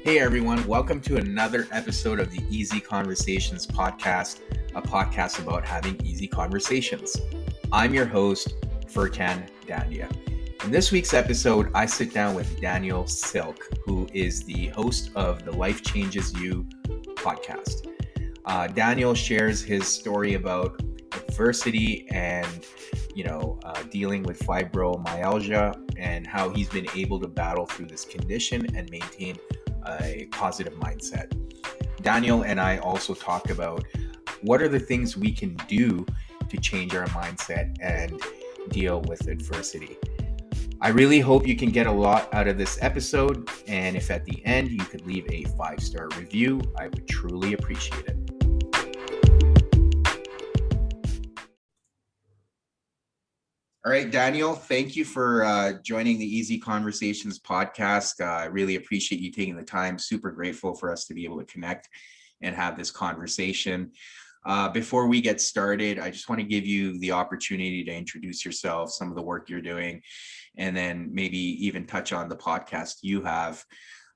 Hey everyone, welcome to another episode of the Easy Conversations podcast, a podcast about having easy conversations. I'm your host, Furkan Dandia. In this week's episode, I sit down with Daniel Silk, who is the host of the Life Changes You podcast. Daniel shares his story about adversity and dealing with fibromyalgia and how he's been able to battle through this condition and maintain a positive mindset. Daniel and I also talk about what are the things we can do to change our mindset and deal with adversity. I really hope you can get a lot out of this episode, and if at the end you could leave a 5-star review, I would truly appreciate it. All right, Daniel, thank you for joining the Easy Conversations podcast. I really appreciate you taking the time. Super grateful for us to be able to connect and have this conversation. Before we get started, I just want to give you the opportunity to introduce yourself, some of the work you're doing, and then maybe even touch on the podcast you have.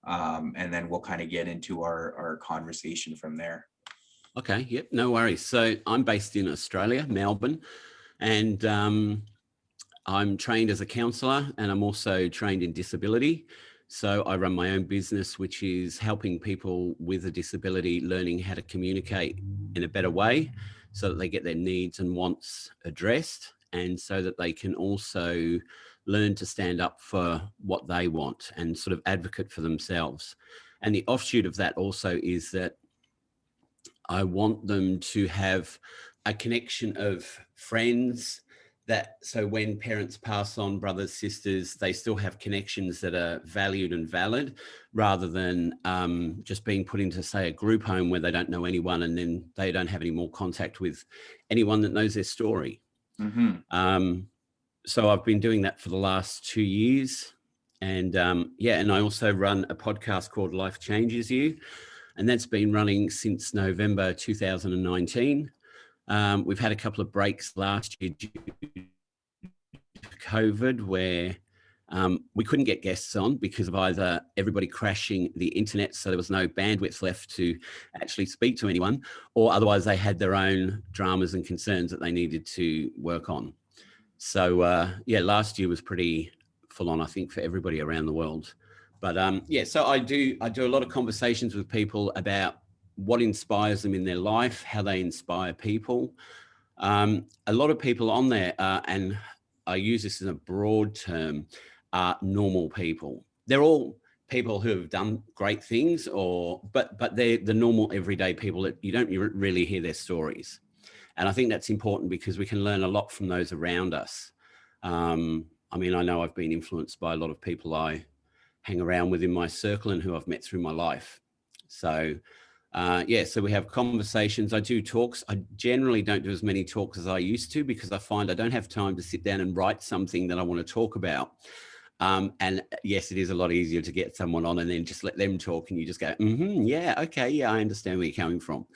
And then we'll kind of get into our conversation from there. Okay, yep, no worries. So I'm based in Australia, Melbourne, and I'm trained as a counsellor, and I'm also trained in disability. So I run my own business, which is helping people with a disability learning how to communicate in a better way so that they get their needs and wants addressed, and so that they can also learn to stand up for what they want and sort of advocate for themselves. And the offshoot of that also is that I want them to have a connection of friends, that so when parents pass on, brothers, sisters, they still have connections that are valued and valid, rather than just being put into, say, a group home where they don't know anyone and then they don't have any more contact with anyone that knows their story. Mm-hmm. So I've been doing that for the last 2 years. And and I also run a podcast called Life Changes You. And that's been running since November 2019. We've had a couple of breaks last year due to COVID, where we couldn't get guests on because of either everybody crashing the internet, so there was no bandwidth left to actually speak to anyone, or otherwise they had their own dramas and concerns that they needed to work on. So last year was pretty full on, I think, for everybody around the world. But so I do a lot of conversations with people about what inspires them in their life, how they inspire people. A lot of people on there, and I use this in a broad term, are normal people. They're all people who have done great things, but they're the normal everyday people that you don't really hear their stories. And I think that's important because we can learn a lot from those around us. I know I've been influenced by a lot of people I hang around with in my circle and who I've met through my life. So we have conversations. I do talks. I generally don't do as many talks as I used to because I find I don't have time to sit down and write something that I want to talk about. And yes, it is a lot easier to get someone on and then just let them talk and you just go, I understand where you're coming from.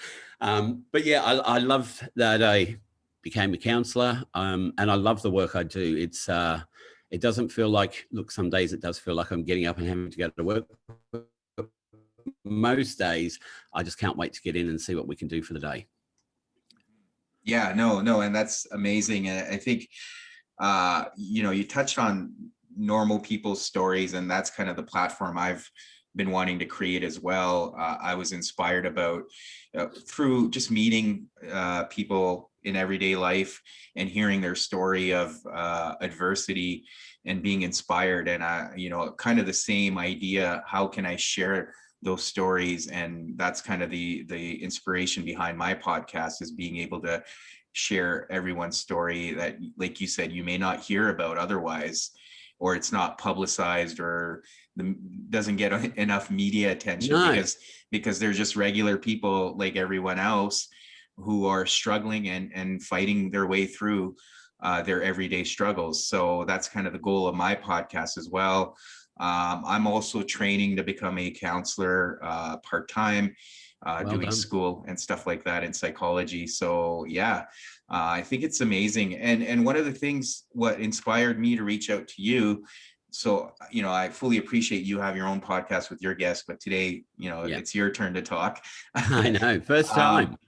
I love that I became a counsellor, and I love the work I do. It doesn't feel like, some days it does feel like I'm getting up and having to go to work. Most days, I just can't wait to get in and see what we can do for the day. Yeah, no, and that's amazing. And I think, you touched on normal people's stories, and that's kind of the platform I've been wanting to create as well. I was inspired about through just meeting people in everyday life and hearing their story of adversity and being inspired. And kind of the same idea, how can I share those stories? And that's kind of the inspiration behind my podcast, is being able to share everyone's story that, like you said, you may not hear about otherwise, or it's not publicized, or doesn't get enough media attention. No. because they're just regular people like everyone else who are struggling and fighting their way through their everyday struggles. So that's kind of the goal of my podcast as well. I'm also training to become a counselor part-time, doing school and stuff like that in psychology. So I think it's amazing. And one of the things, what inspired me to reach out to you so, I fully appreciate you have your own podcast with your guests, but today, Yeah, it's your turn to talk. I know. First Um, time.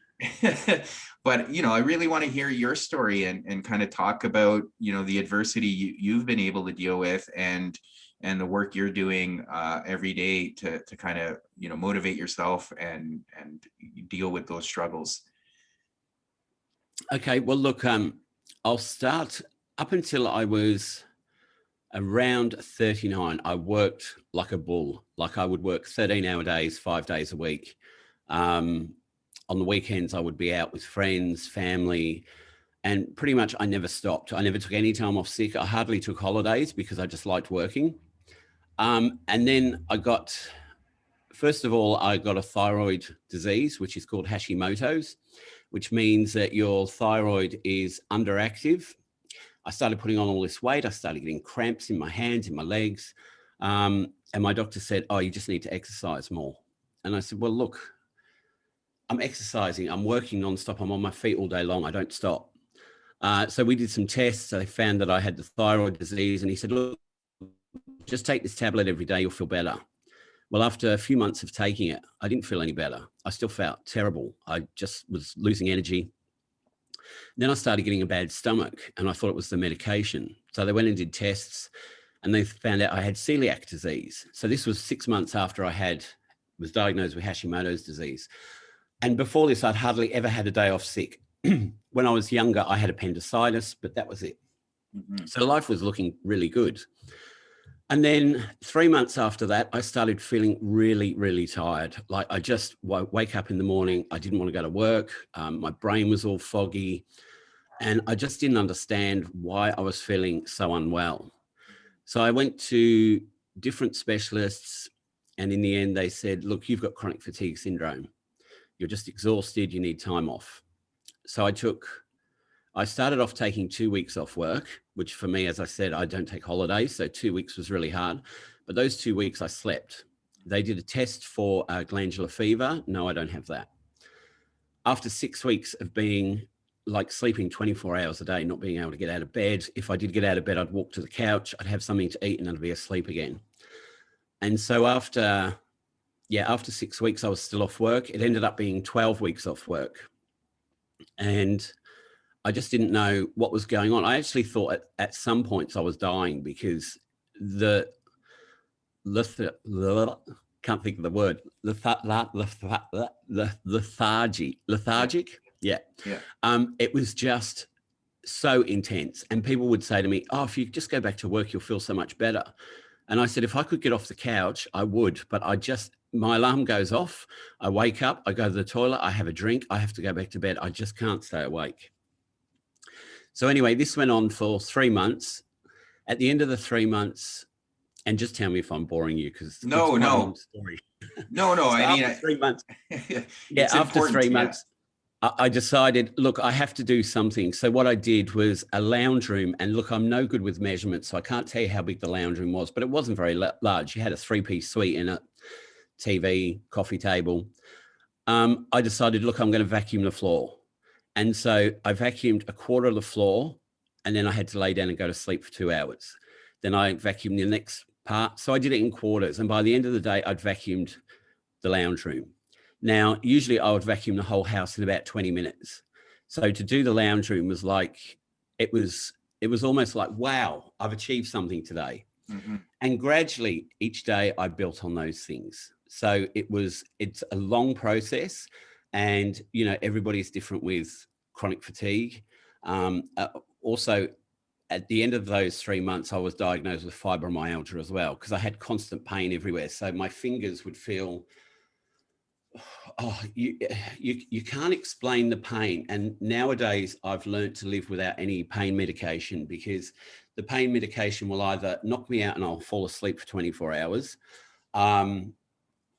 but, I really want to hear your story and kind of talk about, the adversity you've been able to deal with, and the work you're doing every day to kind of, motivate yourself and deal with those struggles. Okay. Well, look, I'll start. Up until I was around 39, I worked like a bull. Like I would work 13-hour days, 5 days a week. On the weekends, I would be out with friends, family, and pretty much I never stopped. I never took any time off sick. I hardly took holidays because I just liked working. And then first of all, I got a thyroid disease, which is called Hashimoto's, which means that your thyroid is underactive. I started putting on all this weight. I started getting cramps in my hands, in my legs. And my doctor said, oh, you just need to exercise more. And I said, well, look, I'm exercising. I'm working nonstop. I'm on my feet all day long. I don't stop. So we did some tests. They found that I had the thyroid disease. And he said, look, just take this tablet every day. You'll feel better. Well, after a few months of taking it, I didn't feel any better. I still felt terrible. I just was losing energy. Then I started getting a bad stomach and I thought it was the medication. So they went and did tests and they found out I had celiac disease. So this was 6 months after I was diagnosed with Hashimoto's disease. And before this, I'd hardly ever had a day off sick. When I was younger, I had appendicitis, but that was it. Mm-hmm. So life was looking really good. And then 3 months after that, I started feeling really, really tired. Like I just wake up in the morning. I didn't want to go to work. My brain was all foggy. And I just didn't understand why I was feeling so unwell. So I went to different specialists. And in the end, they said, look, you've got chronic fatigue syndrome. You're just exhausted. You need time off. So I started off taking 2 weeks off work, which for me, as I said, I don't take holidays. So 2 weeks was really hard. But those 2 weeks I slept. They did a test for glandular fever. No, I don't have that. After 6 weeks of being like sleeping 24 hours a day, not being able to get out of bed. If I did get out of bed, I'd walk to the couch, I'd have something to eat and I'd be asleep again. And so after 6 weeks, I was still off work. It ended up being 12 weeks off work. And I just didn't know what was going on. I actually thought at some points I was dying because can't think of the word, lethargic. Yeah. It was just so intense. And people would say to me, oh, if you just go back to work, you'll feel so much better. And I said, if I could get off the couch, I would, but my alarm goes off. I wake up, I go to the toilet, I have a drink, I have to go back to bed. I just can't stay awake. So anyway, this went on for 3 months. At the end of the 3 months, and just tell me if I'm boring you because no. Story. No. So I mean, after 3 months. after 3 months, I decided, look, I have to do something. So what I did was a lounge room, and look, I'm no good with measurements, so I can't tell you how big the lounge room was, but it wasn't very large. You had a 3-piece suite in it, TV, coffee table. I decided, look, I'm going to vacuum the floor. And so I vacuumed a quarter of the floor, and then I had to lay down and go to sleep for 2 hours. Then I vacuumed the next part. So I did it in quarters. And by the end of the day, I'd vacuumed the lounge room. Now, usually I would vacuum the whole house in about 20 minutes. So to do the lounge room was like, it was almost like, wow, I've achieved something today. Mm-hmm. And gradually each day I built on those things. So it's a long process, and, everybody's different with chronic fatigue. Also, at the end of those 3 months, I was diagnosed with fibromyalgia as well, because I had constant pain everywhere. So my fingers would feel, you can't explain the pain. And nowadays I've learned to live without any pain medication, because the pain medication will either knock me out and I'll fall asleep for 24 hours,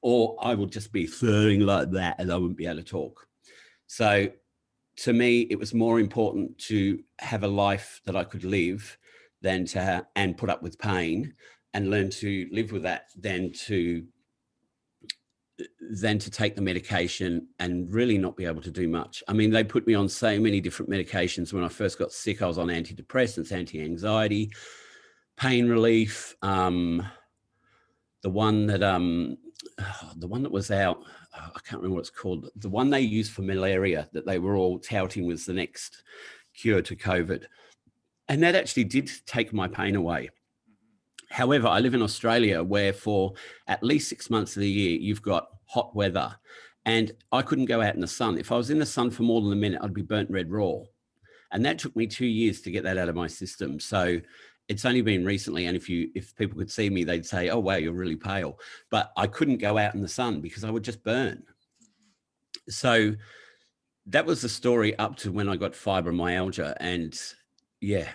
or I will just be feeling like that and I wouldn't be able to talk. So to me, it was more important to have a life that I could live and put up with pain and learn to live with that than to take the medication and really not be able to do much. I mean, they put me on so many different medications. When I first got sick, I was on antidepressants, anti-anxiety. pain relief, the one that was out, I can't remember what it's called, the one they used for malaria that they were all touting was the next cure to COVID. And that actually did take my pain away. However, I live in Australia where for at least 6 months of the year, you've got hot weather. And I couldn't go out in the sun. If I was in the sun for more than a minute, I'd be burnt red raw. And that took me 2 years to get that out of my system. So it's only been recently. And if people could see me, they'd say, oh, wow, you're really pale. But I couldn't go out in the sun because I would just burn. So that was the story up to when I got fibromyalgia. And yeah,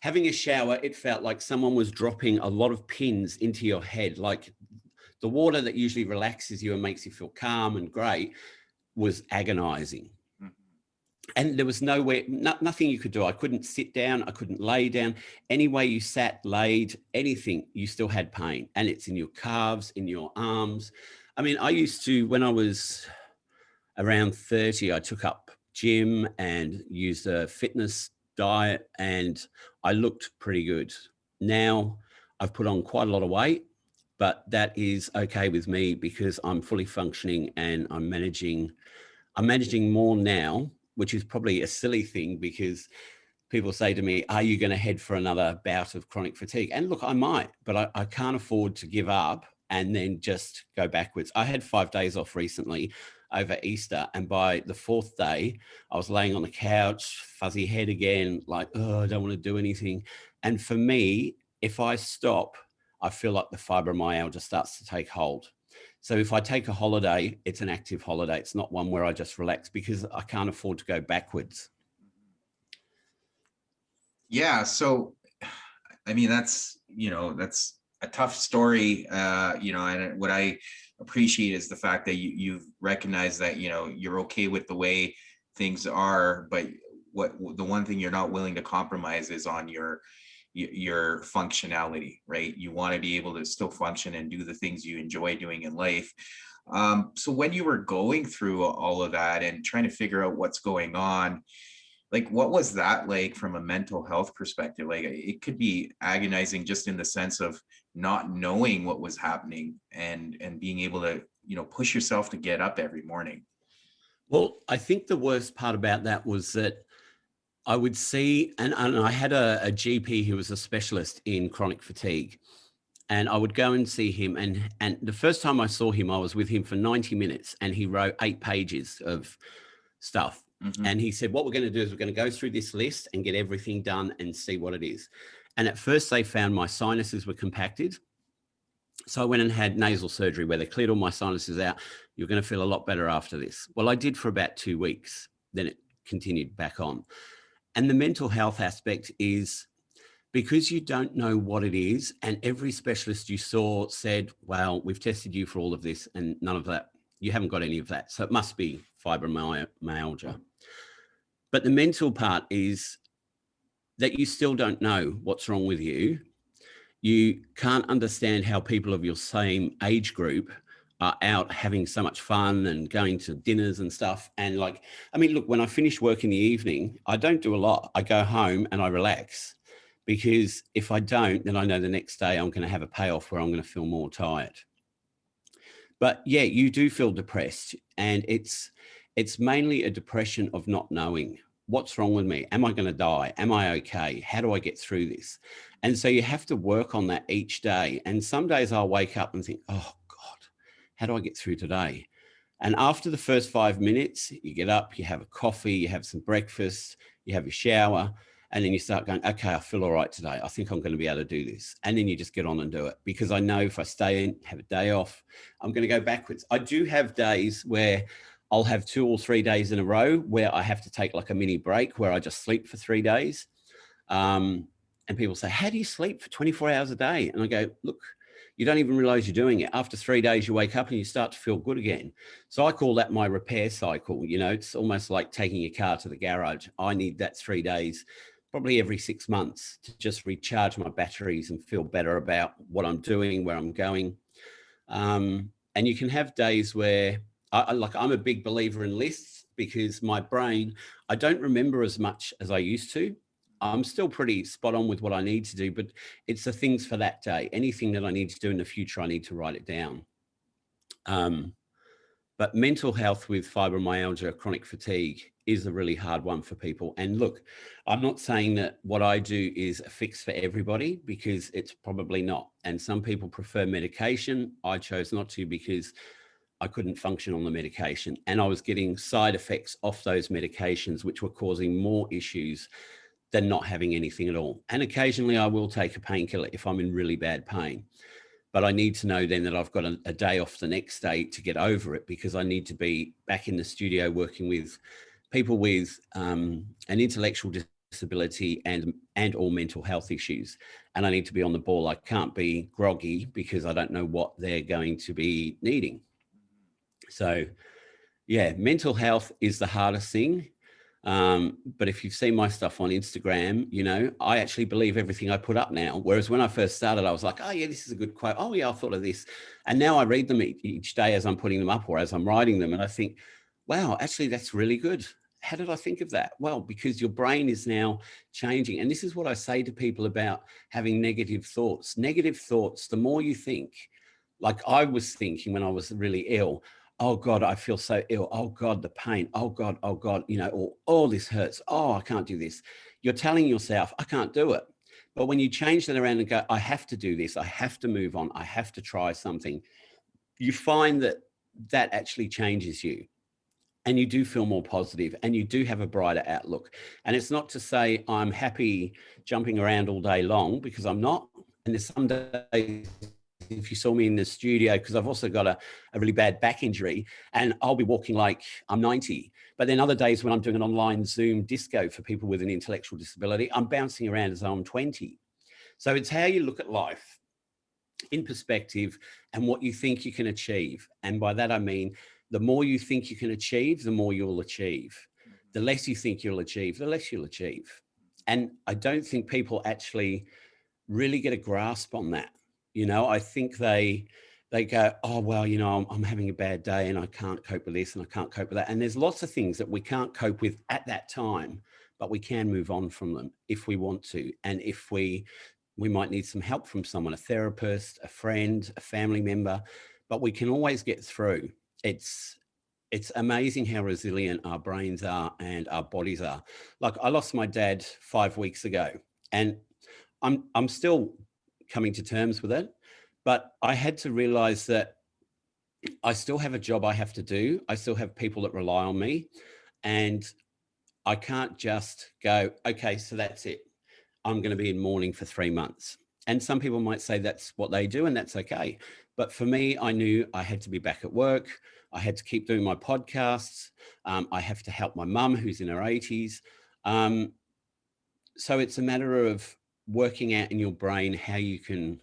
having a shower, it felt like someone was dropping a lot of pins into your head. Like the water that usually relaxes you and makes you feel calm and great was agonizing. And there was nowhere, nothing you could do. I couldn't sit down. I couldn't lay down. Any way you sat, laid, anything, you still had pain. And it's in your calves, in your arms. I mean, I used to, when I was around 30, I took up gym and used a fitness diet, and I looked pretty good. Now I've put on quite a lot of weight, but that is okay with me because I'm fully functioning and I'm managing more now, which is probably a silly thing because people say to me, are you going to head for another bout of chronic fatigue? And look, I might, but I can't afford to give up and then just go backwards. I had 5 days off recently over Easter, and by the 4th day, I was laying on the couch, fuzzy head again, like, oh, I don't want to do anything. And for me, if I stop, I feel like the fibromyalgia starts to take hold. So if I take a holiday, it's an active holiday. It's not one where I just relax because I can't afford to go backwards. Yeah. So, I mean, that's a tough story, and what I appreciate is the fact that you've recognized that, you're okay with the way things are, but the one thing you're not willing to compromise is on your functionality, right? You want to be able to still function and do the things you enjoy doing in life. So when you were going through all of that and trying to figure out what's going on, like, what was that like from a mental health perspective? Like, it could be agonizing just in the sense of not knowing what was happening and being able to, push yourself to get up every morning. Well, I think the worst part about that was that I would see, and I had a GP who was a specialist in chronic fatigue, and I would go and see him. And the first time I saw him, I was with him for 90 minutes, and he wrote 8 pages of stuff. Mm-hmm. And he said, what we're going to do is we're going to go through this list and get everything done and see what it is. And at first they found my sinuses were compacted. So I went and had nasal surgery where they cleared all my sinuses out. You're going to feel a lot better after this. Well, I did for about 2 weeks. Then it continued back on. And the mental health aspect is because you don't know what it is. And every specialist you saw said, well, we've tested you for all of this and none of that. You haven't got any of that. So it must be fibromyalgia. But the mental part is that you still don't know what's wrong with you. You can't understand how people of your same age group are out having so much fun and going to dinners and stuff. And like, I mean, look, when I finish work in the evening, I don't do a lot. I go home and I relax because if I don't, then I know the next day I'm going to have a payoff where I'm going to feel more tired. But yeah, you do feel depressed, and it's mainly a depression of not knowing what's wrong with me. Am I going to die? Am I okay? How do I get through this? And so you have to work on that each day. And some days I'll wake up and think, oh God, how do I get through today? And after the first 5 minutes, you get up, you have a coffee, you have some breakfast, you have your shower, and then you start going, okay, I feel all right today. I think I'm going to be able to do this. And then you just get on and do it, because I know if I stay in, have a day off, I'm going to go backwards. I do have days where I'll have 2 or 3 days in a row where I have to take like a mini break where I just sleep for 3 days. And people say, how do you sleep for 24 hours a day? And I go, look, you don't even realize you're doing it. After 3 days, you wake up and you start to feel good again. So I call that my repair cycle. It's almost like taking your car to the garage. I need that 3 days, probably every 6 months, to just recharge my batteries and feel better about what I'm doing, where I'm going. And you can have days where I'm a big believer in lists, because my brain, I don't remember as much as I used to. I'm still pretty spot on with what I need to do, but it's the things for that day. Anything that I need to do in the future, I need to write it down. But mental health with fibromyalgia, chronic fatigue, is a really hard one for people. And look, I'm not saying that what I do is a fix for everybody, because it's probably not. And some people prefer medication. I chose not to because I couldn't function on the medication, and I was getting side effects off those medications, which were causing more issues than not having anything at all. And occasionally I will take a painkiller if I'm in really bad pain. But I need to know then that I've got a day off the next day to get over it, because I need to be back in the studio working with people with an intellectual disability and or mental health issues. And I need to be on the ball. I can't be groggy because I don't know what they're going to be needing. So yeah, mental health is the hardest thing. But if you've seen my stuff on Instagram, you know, I actually believe everything I put up now. Whereas when I first started, I was like, oh yeah, this is a good quote. Oh yeah, I thought of this. And now I read them each day as I'm putting them up or as I'm writing them. And I think, wow, actually that's really good. How did I think of that? Well, because your brain is now changing. And this is what I say to people about having negative thoughts. Negative thoughts, the more you think, like I was thinking when I was really ill, oh God, I feel so ill. Oh God, the pain. Oh God, you know, or oh, this hurts. Oh, I can't do this. You're telling yourself, I can't do it. But when you change that around and go, I have to do this, I have to move on, I have to try something, you find that that actually changes you. And you do feel more positive and you do have a brighter outlook. And it's not to say I'm happy jumping around all day long, because I'm not. And there's some days, if you saw me in the studio, because I've also got a really bad back injury, and I'll be walking like I'm 90. But then other days when I'm doing an online Zoom disco for people with an intellectual disability, I'm bouncing around as though I'm 20. So it's how you look at life in perspective and what you think you can achieve. And by that, I mean, the more you think you can achieve, the more you'll achieve. The less you think you'll achieve, the less you'll achieve. And I don't think people actually really get a grasp on that. You know, I think they go, oh, well, you know, I'm having a bad day and I can't cope with this and I can't cope with that. And there's lots of things that we can't cope with at that time, but we can move on from them if we want to. And if we might need some help from someone, a therapist, a friend, a family member, but we can always get through. It's amazing how resilient our brains are and our bodies are. Like I lost my dad 5 weeks ago, and I'm still coming to terms with it, but I had to realize that I still have a job I have to do. I still have people that rely on me, and I can't just go, okay, so that's it. I'm going to be in mourning for 3 months. And some people might say that's what they do, and that's okay. But for me, I knew I had to be back at work. I had to keep doing my podcasts. I have to help my mum, who's in her 80s. So it's a matter of working out in your brain how you can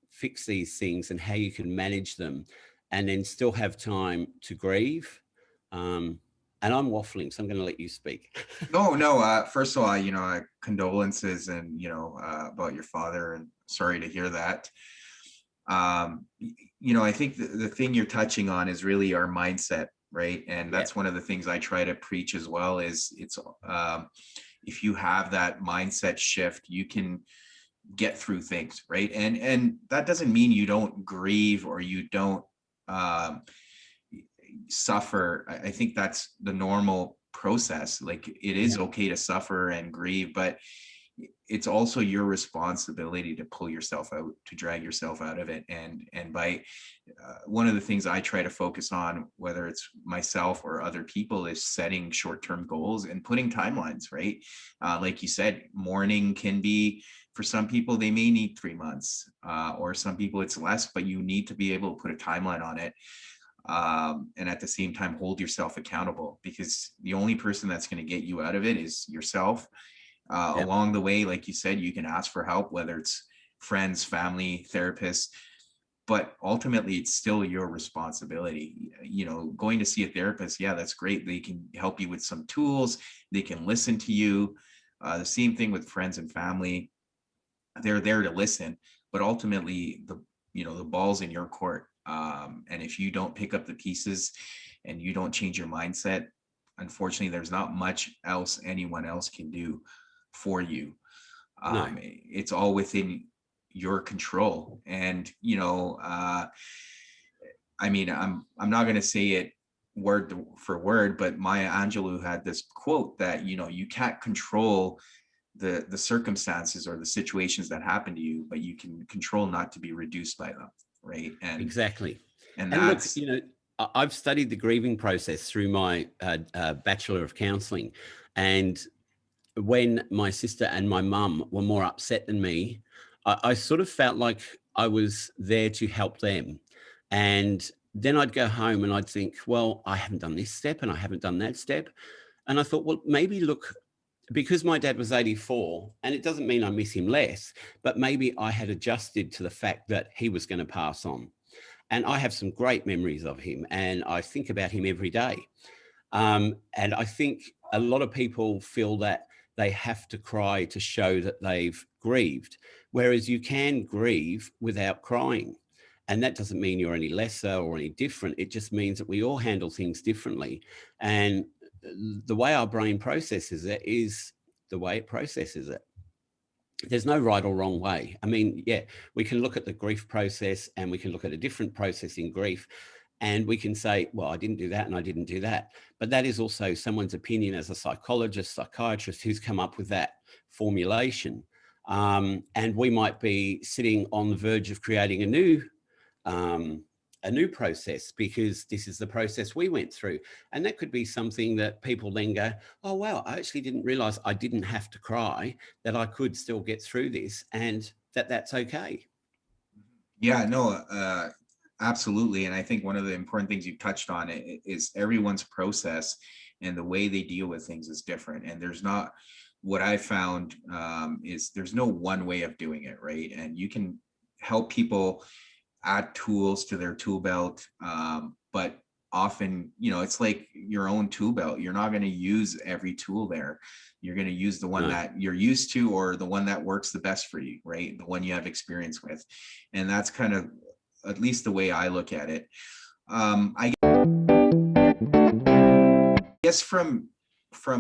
fix these things and how you can manage them, and then still have time to grieve. And I'm waffling, so I'm going to let you speak. No. First of all, condolences and about your father, and sorry to hear that. I think the thing you're touching on is really our mindset, right? And that's one of the things I try to preach as well. Is it's if you have that mindset shift, you can get through things, right? And that doesn't mean you don't grieve or you don't suffer. I think that's the normal process. Like it is okay to suffer and grieve, but it's also your responsibility to pull yourself out, to drag yourself out of it. And by one of the things I try to focus on, whether it's myself or other people, is setting short-term goals and putting timelines, right? Like you said, mourning can be, for some people, they may need 3 months, or some people it's less, but you need to be able to put a timeline on it. And at the same time, hold yourself accountable, because the only person that's going to get you out of it is yourself. Along the way, like you said, you can ask for help, whether it's friends, family, therapists, but ultimately it's still your responsibility. Going to see a therapist, that's great. They can help you with some tools. They can listen to you. The same thing with friends and family. They're there to listen, but ultimately the ball's in your court. And if you don't pick up the pieces and you don't change your mindset, unfortunately, there's not much else anyone else can do for you. No. It's all within your control. And, I mean, I'm not going to say it word for word, but Maya Angelou had this quote that, you can't control the circumstances or the situations that happen to you, but you can control not to be reduced by them. Right. Exactly. And And look, that's, I've studied the grieving process through my Bachelor of Counselling. And when my sister and my mum were more upset than me, I sort of felt like I was there to help them. And then I'd go home and I'd think, well, I haven't done this step and I haven't done that step. And I thought, well, maybe look, because my dad was 84, and it doesn't mean I miss him less, but maybe I had adjusted to the fact that he was going to pass on. And I have some great memories of him, and I think about him every day. And I think a lot of people feel that they have to cry to show that they've grieved, whereas you can grieve without crying. And that doesn't mean you're any lesser or any different. It just means that we all handle things differently. And the way our brain processes it is the way it processes it. There's no right or wrong way. I mean, yeah, we can look at the grief process and we can look at a different process in grief, and we can say, well, I didn't do that and I didn't do that. But that is also someone's opinion as a psychologist, psychiatrist who's come up with that formulation. And we might be sitting on the verge of creating um, a new process because this is the process we went through. And that could be something that people then go, oh, wow, I actually didn't realize I didn't have to cry, that I could still get through this, and that's okay. yeah, no, absolutely. And I think one of the important things you touched on is everyone's process and the way they deal with things is different. And there's not, what I found is there's no one way of doing it, right? And you can help people add tools to their tool belt. But often, it's like your own tool belt. You're not going to use every tool there. You're going to use the one No. that you're used to, or the one that works the best for you, right? The one you have experience with. And that's kind of at least the way I look at it. I guess from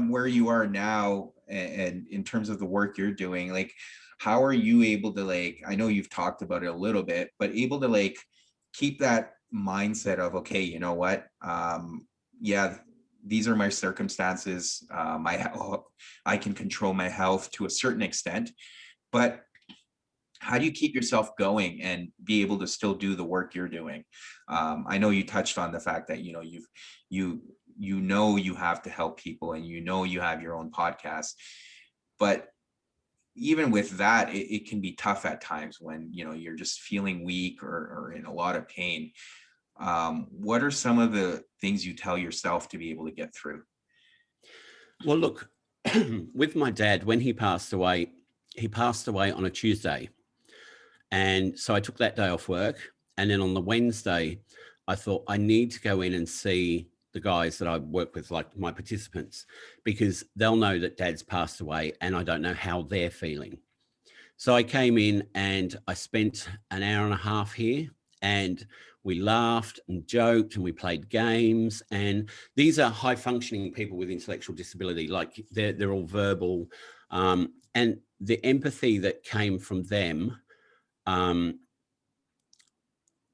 where you are now, and in terms of the work you're doing, like, how are you able to, like, I know you've talked about it a little bit, but able to like keep that mindset of, okay, you know what, yeah, these are my circumstances, my health, I can control my health to a certain extent, but how do you keep yourself going and be able to still do the work you're doing? I know you touched on the fact that, you you have to help people, and you have your own podcast, but even with that, it can be tough at times when, you're just feeling weak, or in a lot of pain. What are some of the things you tell yourself to be able to get through? Well, look, with my dad, when he passed away on a Tuesday. And so I took that day off work. And then on the Wednesday, I thought I need to go in and see the guys that I work with, like my participants, because they'll know that dad's passed away and I don't know how they're feeling. So I came in and I spent an hour and a half here, and we laughed and joked and we played games. And these are high functioning people with intellectual disability, like they're all verbal. And the empathy that came from them, um,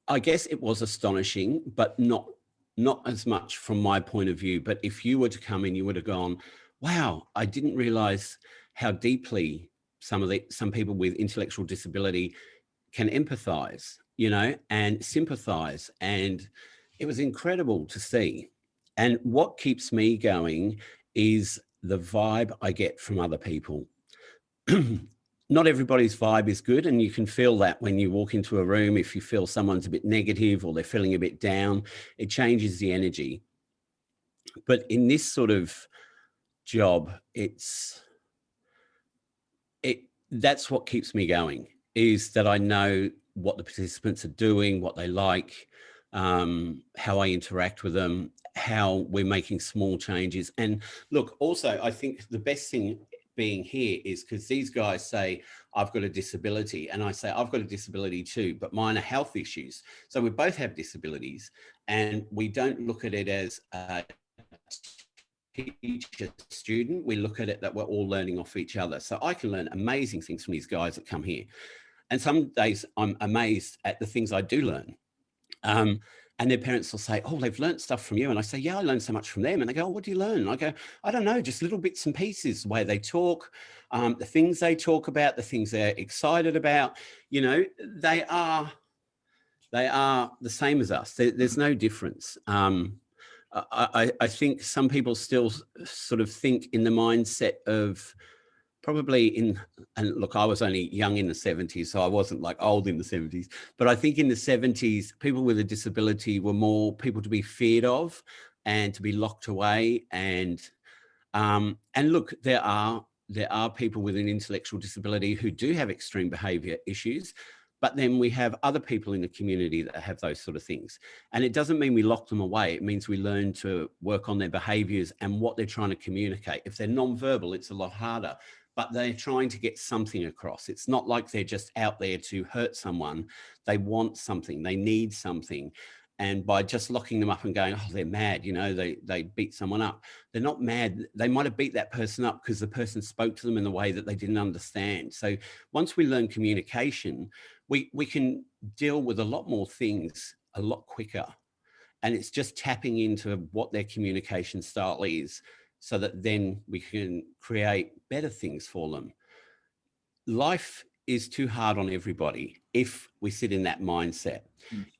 I guess it was astonishing, but not as much from my point of view. But if you were to come in, you would have gone, wow, I didn't realize how deeply some people with intellectual disability can empathize, and sympathize. And it was incredible to see. And what keeps me going is the vibe I get from other people. Not everybody's vibe is good, and you can feel that when you walk into a room. If you feel someone's a bit negative or they're feeling a bit down, it changes the energy. But in this sort of job, that's what keeps me going, is that I know what the participants are doing, what they like, how I interact with them, how we're making small changes. And look, also, I think the best thing being here is because these guys say, I've got a disability, and I say, I've got a disability too, but mine are health issues. So we both have disabilities, and we don't look at it as teacher student, we look at it that we're all learning off each other. So I can learn amazing things from these guys that come here. And some days I'm amazed at the things I do learn. And their parents will say, oh, they've learned stuff from you. And I say, yeah, I learned so much from them. And they go, oh, what do you learn? And I go, I don't know, just little bits and pieces, the way they talk, the things they talk about, the things they're excited about. You know, they are the same as us. There's no difference. I think some people still sort of think in the mindset of probably and look, I was only young in the 70s, so I wasn't like old in the 70s, but I think in the 70s, people with a disability were more people to be feared of and to be locked away. And look, there are people with an intellectual disability who do have extreme behavior issues, but then we have other people in the community that have those sort of things. And it doesn't mean we lock them away. It means we learn to work on their behaviors and what they're trying to communicate. If they're non-verbal, it's a lot harder, but they're trying to get something across. It's not like they're just out there to hurt someone. They want something, they need something. And by just locking them up and going, oh, they're mad, you know, they beat someone up. They're not mad. They might have beat that person up because the person spoke to them in a way that they didn't understand. So once we learn communication, we can deal with a lot more things a lot quicker. And it's just tapping into what their communication style is so that then we can create better things for them. Life is too hard on everybody if we sit in that mindset.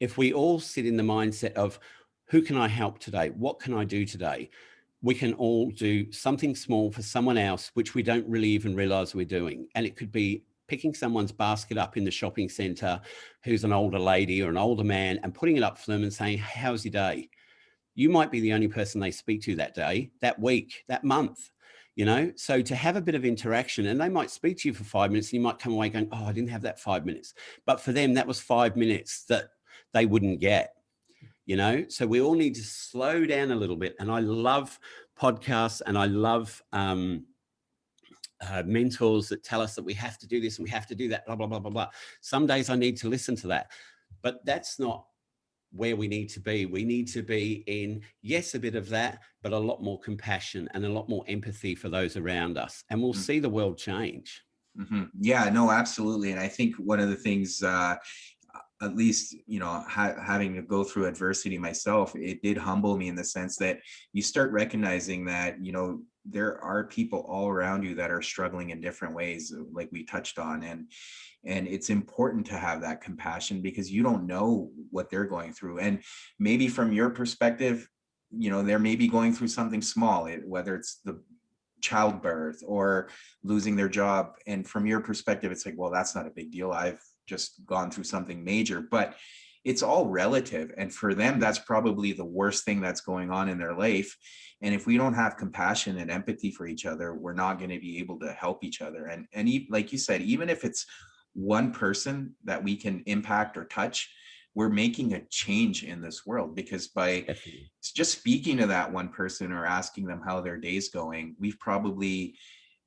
If we all sit in the mindset of who can I help today? What can I do today? We can all do something small for someone else, which we don't really even realize we're doing. And it could be picking someone's basket up in the shopping center who's an older lady or an older man and putting it up for them and saying, how's your day? You might be the only person they speak to that day, that week, that month, you know? So to have a bit of interaction, and they might speak to you for 5 minutes and you might come away going, oh, I didn't have that 5 minutes. But for them, that was 5 minutes that they wouldn't get, you know? So we all need to slow down a little bit. And I love podcasts and I love mentors that tell us that we have to do this and we have to do that, blah, blah, blah, blah, blah. Some days I need to listen to that, but that's not where we need to be. We need to be in, yes, a bit of that, but a lot more compassion and a lot more empathy for those around us. And we'll see the world change. Mm-hmm. Yeah, no, absolutely. And I think one of the things, at least, you know, having to go through adversity myself, it did humble me in the sense that you start recognizing that, you know, there are people all around you that are struggling in different ways, like we touched on. And it's important to have that compassion because you don't know what they're going through. And maybe from your perspective, you know, they're maybe going through something small, whether it's the childbirth or losing their job. And from your perspective, it's like, well, that's not a big deal. I've just gone through something major, but it's all relative. And for them, that's probably the worst thing that's going on in their life. And if we don't have compassion and empathy for each other, we're not going to be able to help each other. And like you said, even if it's one person that we can impact or touch, we're making a change in this world, because by just speaking to that one person or asking them how their day's going, we've probably,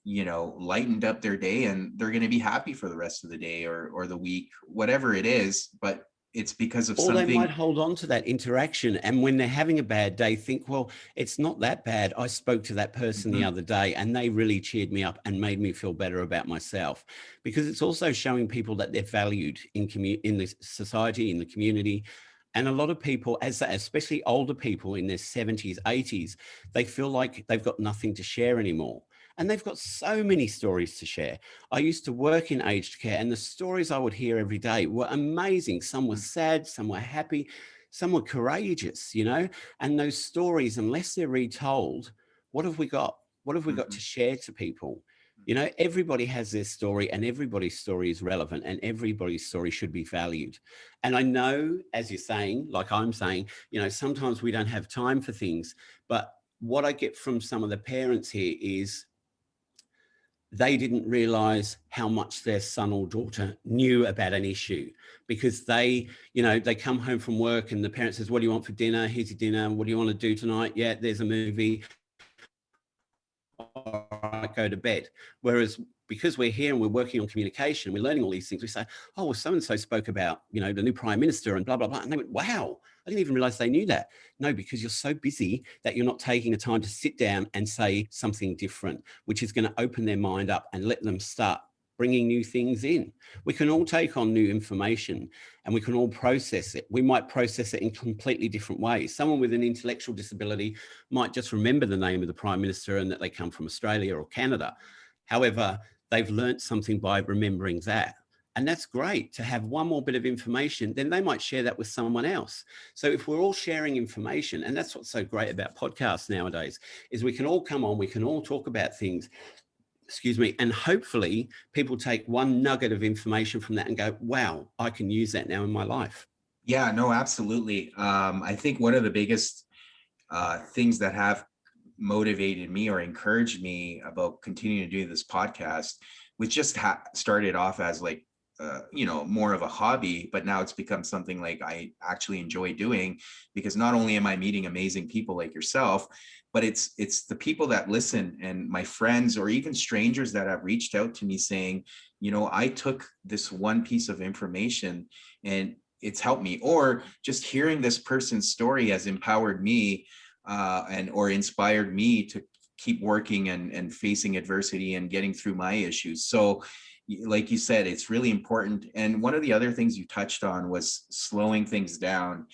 you know, lightened up their day, and they're going to be happy for the rest of the day or the week, whatever it is. But it's because of something. Or they might hold on to that interaction, and when they're having a bad day, think, well, it's not that bad. I spoke to that person the other day and they really cheered me up and made me feel better about myself. Because it's also showing people that they're valued in the society, in the community. And a lot of people, especially older people in their 70s, 80s, they feel like they've got nothing to share anymore. And they've got so many stories to share. I used to work in aged care, and the stories I would hear every day were amazing. Some were sad, some were happy, some were courageous, you know, and those stories, unless they're retold, what have we got? What have we got to share to people? You know, everybody has their story, and everybody's story is relevant, and everybody's story should be valued. And I know, as you're saying, like I'm saying, you know, sometimes we don't have time for things, but what I get from some of the parents here is they didn't realize how much their son or daughter knew about an issue, because they, you know, they come home from work and the parent says, what do you want for dinner? Here's your dinner. What do you want to do tonight? Yeah, there's a movie. All right, go to bed. Whereas because we're here and we're working on communication, we're learning all these things, we say, oh, well, so-and-so spoke about, you know, the new prime minister and blah, blah, blah. And they went, wow, I didn't even realize they knew that. No, because you're so busy that you're not taking the time to sit down and say something different, which is going to open their mind up and let them start bringing new things in. We can all take on new information and we can all process it. We might process it in completely different ways. Someone with an intellectual disability might just remember the name of the prime minister and that they come from Australia or Canada. However, they've learnt something by remembering that. And that's great to have one more bit of information, then they might share that with someone else. So if we're all sharing information, and that's what's so great about podcasts nowadays, is we can all come on, we can all talk about things, excuse me, and hopefully people take one nugget of information from that and go, wow, I can use that now in my life. Yeah, no, absolutely. I think one of the biggest things that have motivated me or encouraged me about continuing to do this podcast, which just started off as like, you know, more of a hobby, but now it's become something like I actually enjoy doing, because not only am I meeting amazing people like yourself, but it's the people that listen and my friends or even strangers that have reached out to me saying, you know, I took this one piece of information and it's helped me, or just hearing this person's story has empowered me and or inspired me to keep working and facing adversity and getting through my issues. So like you said, it's really important. And one of the other things you touched on was slowing things down.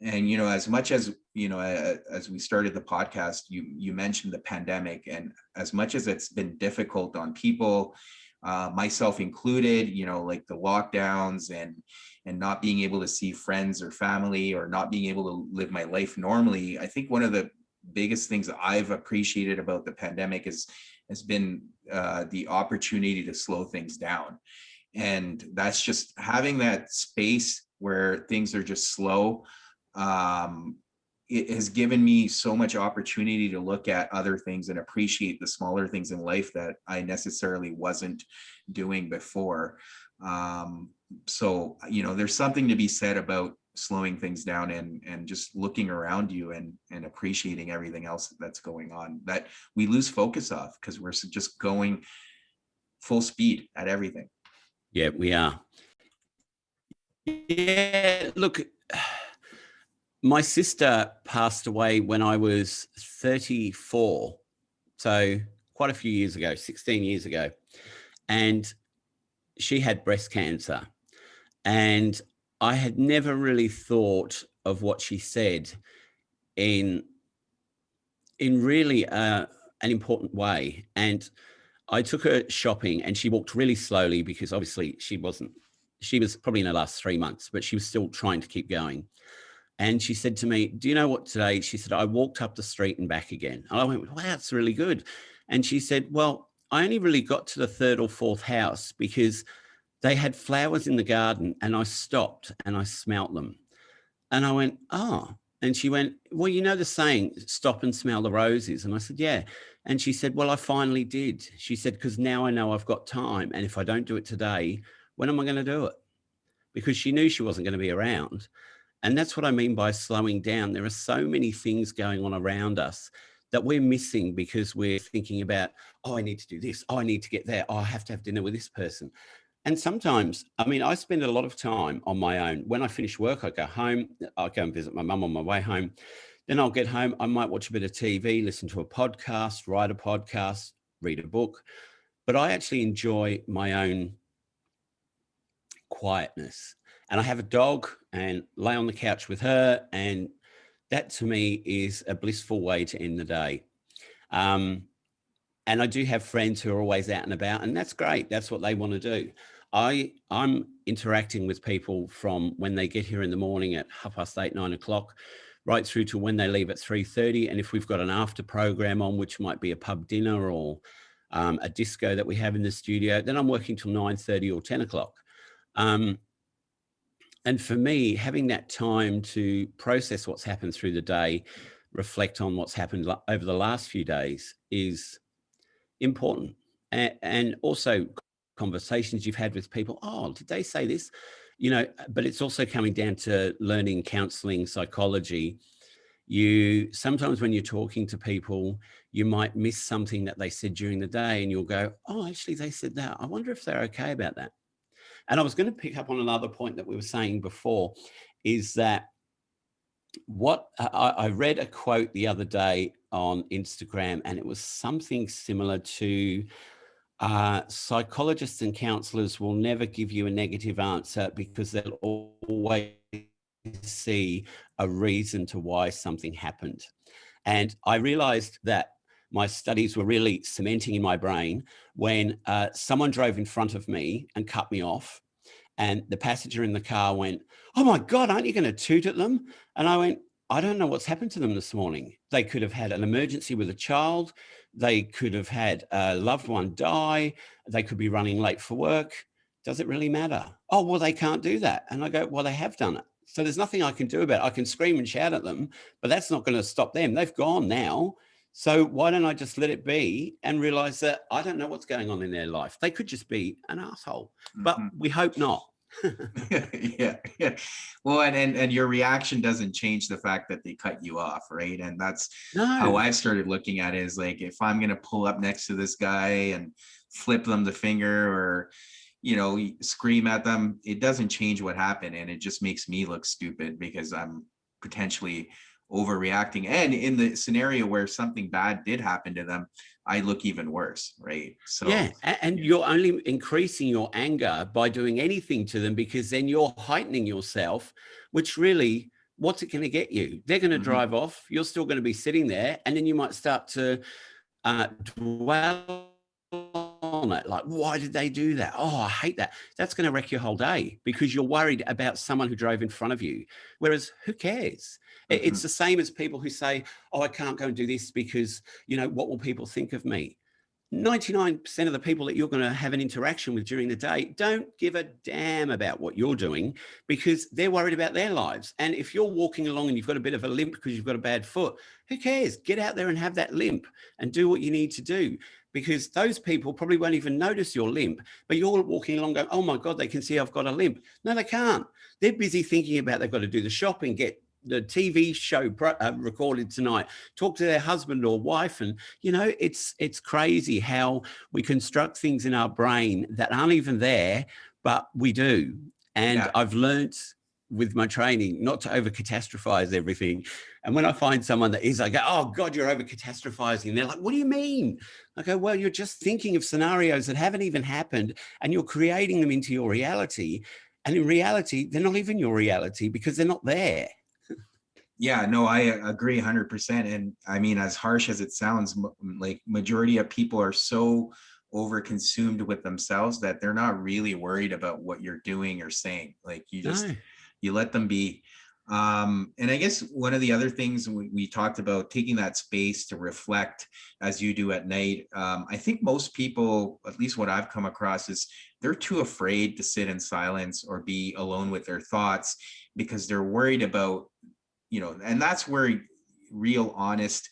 And, you know, as much as, you know, as we started the podcast, you mentioned the pandemic, and as much as it's been difficult on people, myself included, you know, like the lockdowns and not being able to see friends or family or not being able to live my life normally. I think one of the biggest things I've appreciated about the pandemic has been the opportunity to slow things down. And that's just having that space where things are just slow. It has given me so much opportunity to look at other things and appreciate the smaller things in life that I necessarily wasn't doing before. So, you know, there's something to be said about slowing things down and just looking around you and appreciating everything else that's going on that we lose focus of because we're just going full speed at everything. Yeah, we are. Yeah, look, my sister passed away when I was 34. So quite a few years ago, 16 years ago. And she had breast cancer. And I had never really thought of what she said in really an important way. And I took her shopping and she walked really slowly because obviously she was probably in her last 3 months, but she was still trying to keep going. And she said to me, do you know what today? She said, I walked up the street and back again. And I went, wow, that's really good. And she said, well, I only really got to the third or fourth house because they had flowers in the garden and I stopped and I smelt them. And I went, oh. And she went, well, you know the saying, stop and smell the roses. And I said, yeah. And she said, well, I finally did. She said, because now I know I've got time. And if I don't do it today, when am I going to do it? Because she knew she wasn't going to be around. And that's what I mean by slowing down. There are so many things going on around us that we're missing because we're thinking about, oh, I need to do this. Oh, I need to get there. Oh, I have to have dinner with this person. And sometimes, I mean, I spend a lot of time on my own. When I finish work, I go home. I'll go and visit my mum on my way home. Then I'll get home. I might watch a bit of TV, listen to a podcast, write a podcast, read a book. But I actually enjoy my own quietness. And I have a dog and lay on the couch with her. And that to me is a blissful way to end the day. And I do have friends who are always out and about, and that's great. That's what they want to do. I'm interacting with people from when they get here in the morning at 8:30, 9 o'clock, right through to when they leave at 3:30. And if we've got an after program on, which might be a pub dinner or a disco that we have in the studio, then I'm working till 9:30 or 10 o'clock. And for me, having that time to process what's happened through the day, reflect on what's happened over the last few days is important. And also conversations you've had with people. Oh, did they say this? You know, but it's also coming down to learning counseling, psychology. You sometimes when you're talking to people, you might miss something that they said during the day and you'll go, oh, actually, they said that. I wonder if they're okay about that. And I was going to pick up on another point that we were saying before, is that what I read a quote the other day on Instagram, and it was something similar to psychologists and counselors will never give you a negative answer because they'll always see a reason to why something happened. And I realized that my studies were really cementing in my brain when someone drove in front of me and cut me off. And the passenger in the car went, oh my God, aren't you going to toot at them? And I went, I don't know what's happened to them this morning. They could have had an emergency with a child. They could have had a loved one die. They could be running late for work. Does it really matter? Oh, well, they can't do that. And I go, well, they have done it. So there's nothing I can do about it. I can scream and shout at them, but that's not going to stop them. They've gone now. So why don't I just let it be and realize that I don't know what's going on in their life? They could just be an asshole, but Mhm. we hope not. Yeah, yeah. Well, and your reaction doesn't change the fact that they cut you off, right? And that's how No. I've started looking at it, is like, if I'm gonna pull up next to this guy and flip them the finger, or scream at them, it doesn't change what happened, and it just makes me look stupid because I'm potentially overreacting. And in the scenario where something bad did happen to them, I look even worse, right? Yeah. So And you're only increasing your anger by doing anything to them, because then you're heightening yourself, which really, what's it going to get you? They're going to mhm, drive off. You're still going to be sitting there. And then you might start to dwell on it. Like, why did they do that? Oh, I hate that. That's going to wreck your whole day because you're worried about someone who drove in front of you. Whereas who cares? It's mhm. the same as people who say, oh, I can't go and do this because, what will people think of me? 99% of the people that you're going to have an interaction with during the day don't give a damn about what you're doing because they're worried about their lives. And if you're walking along and you've got a bit of a limp because you've got a bad foot, who cares? Get out there and have that limp and do what you need to do, because those people probably won't even notice your limp, but you're walking along going, oh my God, they can see I've got a limp. No, they can't. They're busy thinking about they've got to do the shopping, get the TV show recorded tonight, talk to their husband or wife. And it's crazy how we construct things in our brain that aren't even there, but we do. And Yeah. I've learned with my training not to over catastrophize everything. And when I find someone that is, I go, oh God, you're over catastrophizing. And they're like, what do you mean? I go, well, you're just thinking of scenarios that haven't even happened and you're creating them into your reality. And in reality, they're not even your reality because they're not there. Yeah, no, I agree 100%. And I mean, as harsh as it sounds, like, majority of people are so over consumed with themselves that they're not really worried about what you're doing or saying. Like, No. you let them be. And I guess one of the other things we talked about, taking that space to reflect as you do at night. I think most people, at least what I've come across, is they're too afraid to sit in silence or be alone with their thoughts because they're worried about, and that's where real honest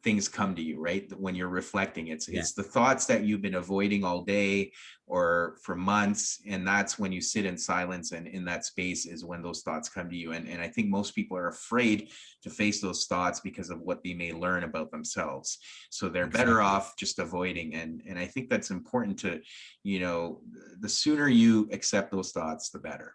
things come to you, right? When you're reflecting, Yeah, it's the thoughts that you've been avoiding all day or for months, and that's when you sit in silence and in that space is when those thoughts come to you. And I think most people are afraid to face those thoughts because of what they may learn about themselves, so they're better exactly. off just avoiding. And I think that's important to, the sooner you accept those thoughts, the better.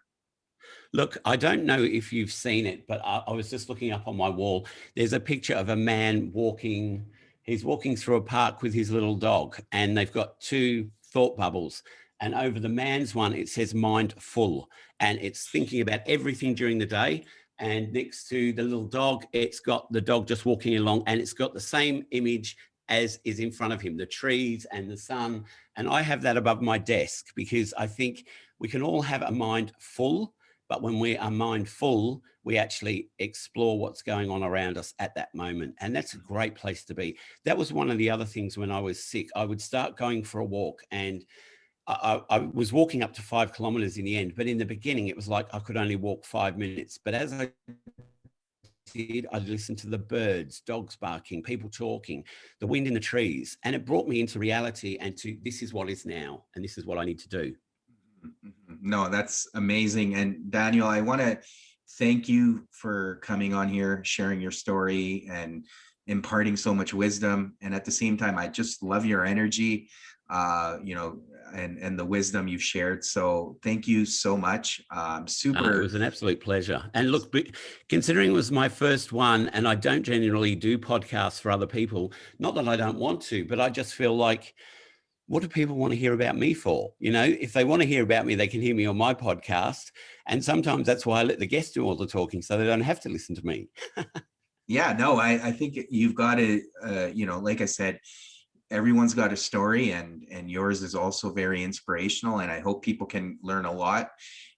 Look, I don't know if you've seen it, but I was just looking up on my wall. There's a picture of a man walking. He's walking through a park with his little dog, and they've got two thought bubbles. And over the man's one, it says mind full, and it's thinking about everything during the day. And next to the little dog, it's got the dog just walking along, and it's got the same image as is in front of him, the trees and the sun. And I have that above my desk because I think we can all have a mind full, but when we are mindful, we actually explore what's going on around us at that moment. And that's a great place to be. That was one of the other things when I was sick. I would start going for a walk, and I was walking up to 5 kilometers in the end. But in the beginning, it was like I could only walk 5 minutes. But as I did, I'd listen to the birds, dogs barking, people talking, the wind in the trees. And it brought me into reality and to this is what is now. And this is what I need to do. Mhm. No, that's amazing. And Daniel, I want to thank you for coming on here, sharing your story, and imparting so much wisdom. And at the same time, I just love your energy, you know, and the wisdom you've shared. So thank you so much. It Super. was an absolute pleasure. And look, considering it was my first one, and I don't generally do podcasts for other people, not that I don't want to, but I just feel like, what do people want to hear about me for? You know, if they want to hear about me, they can hear me on my podcast. And sometimes that's why I let the guests do all the talking so they don't have to listen to me. Yeah, no, I think you've got to, you know, like I said, everyone's got a story, and yours is also very inspirational, and I hope people can learn a lot.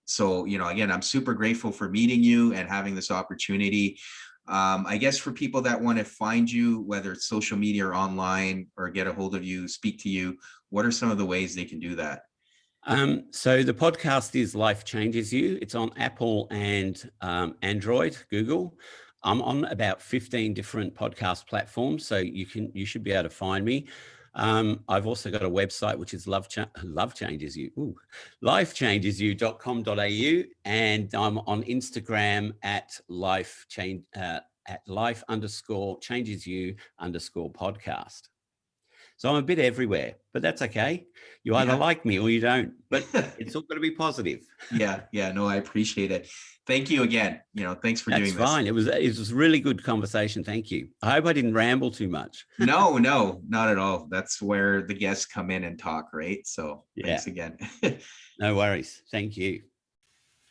So, you know, again, I'm super grateful for meeting you and having this opportunity. I guess for people that want to find you, whether it's social media or online, or get a hold of you, speak to you, what are some of the ways they can do that? So the podcast is Life Changes You. It's on Apple and Android, Google. I'm on about 15 different podcast platforms, so you should be able to find me. I've also got a website which is Love Changes You, lifechangesyou.com.au, and I'm on Instagram at life_changes_you_podcast. So I'm a bit everywhere, but that's okay. You either Yeah. like me or you don't, but it's all got to be positive. Yeah, no, I appreciate it. Thank you again. You know, thanks for That's doing this. fine. It was a really good conversation. Thank you. I hope I didn't ramble too much. No, no, not at all. That's where the guests come in and talk, right? So Yeah, thanks again. no worries. Thank you.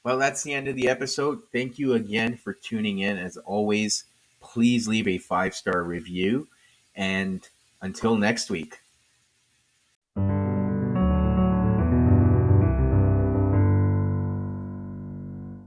Well, that's the end of the episode. Thank you again for tuning in. As always, please leave a 5-star review. And until next week.